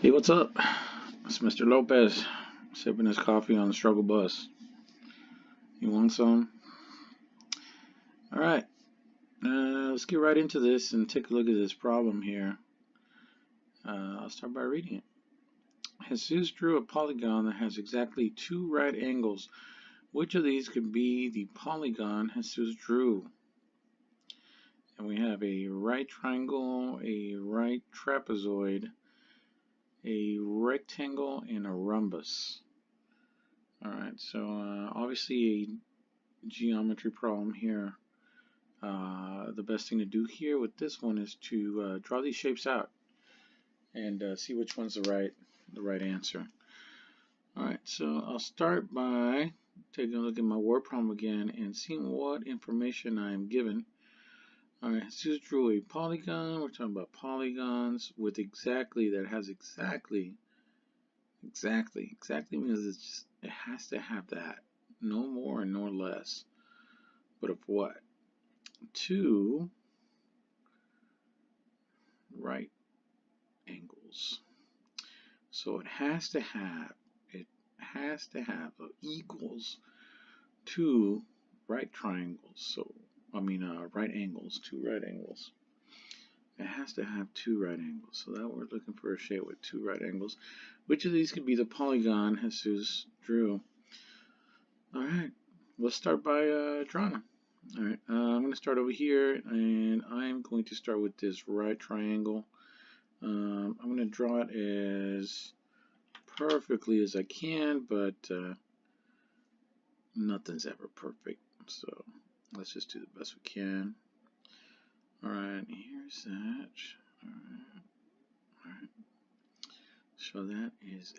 Hey, what's up? It's Mr. Lopez sipping his coffee on the struggle bus. You want some? Alright, let's get right into this and take a look at this problem here. I'll start by reading it. Jesus drew a polygon that has exactly two right angles. Which of these could be the polygon Jesus drew? And we have a right triangle, a right trapezoid, a rectangle, and a rhombus. Alright, so obviously a geometry problem here. The best thing to do here with this one is to draw these shapes out and see which one's the right answer. Alright, so I'll start by taking a look at my word problem again and seeing what information I am given. Alright, Jesus drew a polygon. We're talking about polygons with exactly, that has exactly means it has to have that. No more nor less. But of what? Two right angles. So it has to have equals two right triangles. So right angles, two right angles. It has to have two right angles. So that we're looking for a shape with two right angles. Which of these could be the polygon Jesus drew? All right, let's start by drawing them. All right, I'm going to start over here, and I'm going to start with this right triangle. I'm going to draw it as perfectly as I can, but nothing's ever perfect, so let's just do the best we can. Alright, here's that. Alright. So that is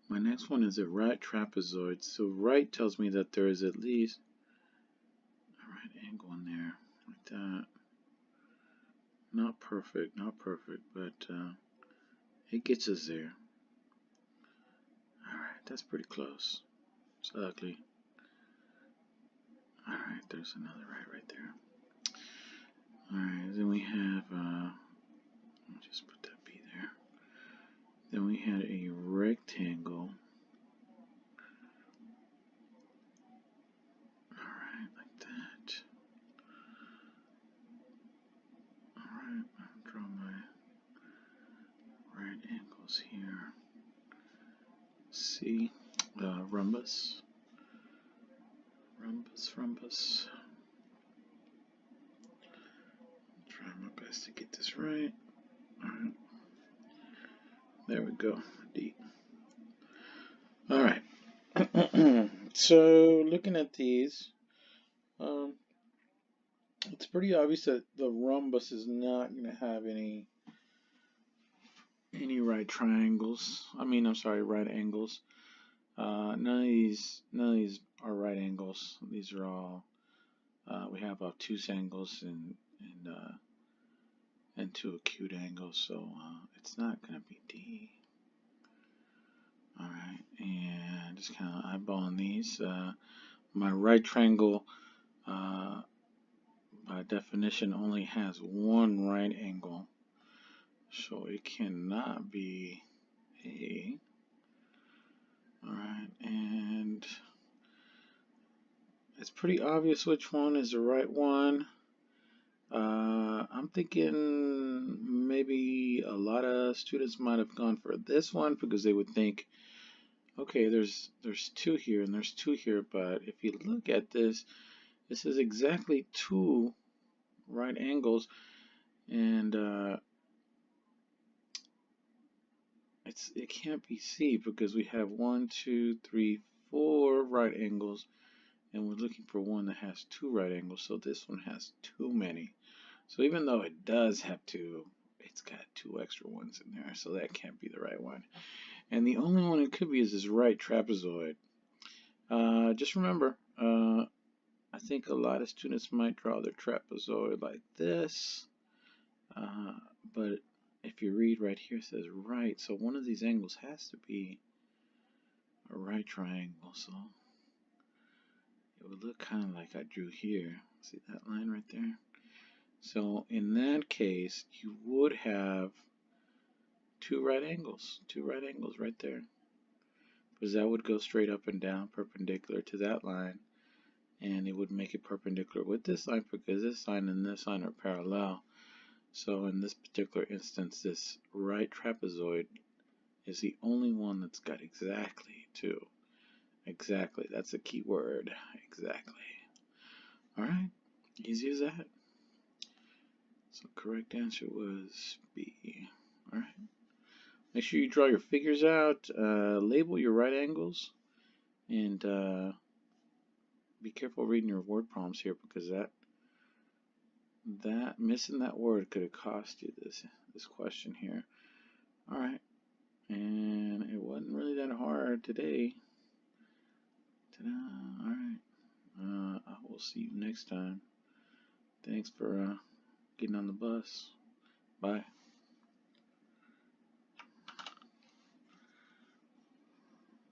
my next one is a right trapezoid. So right tells me that there is at least a right angle in there, like that. Not perfect, but it gets us there. Alright, that's pretty close. It's ugly. Alright, there's another right there. Alright, then we have, let me just put that B there. Then we had a rectangle. Alright, like that. Alright, I'll draw my right angles here. C, rhombus. Rhombus. Try my best to get this right. Alright. There we go. D. Alright. So looking at these, it's pretty obvious that the rhombus is not going to have any right triangles. Right angles. None of these are right angles. These are all we have obtuse angles and two acute angles, so it's not going to be D. Alright, and just kind of eyeballing these. My right triangle, by definition, only has one right angle, so it cannot be A. Alright, and it's pretty obvious which one is the right one. I'm thinking maybe a lot of students might have gone for this one because they would think, okay, there's two here and there's two here, but if you look at this is exactly two right angles, and it can't be C because we have 1, 2, 3, 4 right angles, and we're looking for one that has two right angles, so this one has too many. So even though it does have two, it's got two extra ones in there, so that can't be the right one. And the only one it could be is this right trapezoid. Just remember, I think a lot of students might draw their trapezoid like this, but if you read right here, it says right, so one of these angles has to be a right triangle, so it would look kind of like I drew here. See that line right there? So in that case, you would have two right angles right there. Because that would go straight up and down perpendicular to that line, and it would make it perpendicular with this line because this line and this line are parallel. So in this particular instance, this right trapezoid is the only one that's got exactly two. Exactly, that's a key word. Exactly. Alright, easy as that. So correct answer was B. Alright. Make sure you draw your figures out, label your right angles, and be careful reading your word problems here because that missing that word could have cost you this question here. Alright. And it wasn't really that hard today. Ta-da. Alright. I will see you next time. Thanks for getting on the bus. Bye.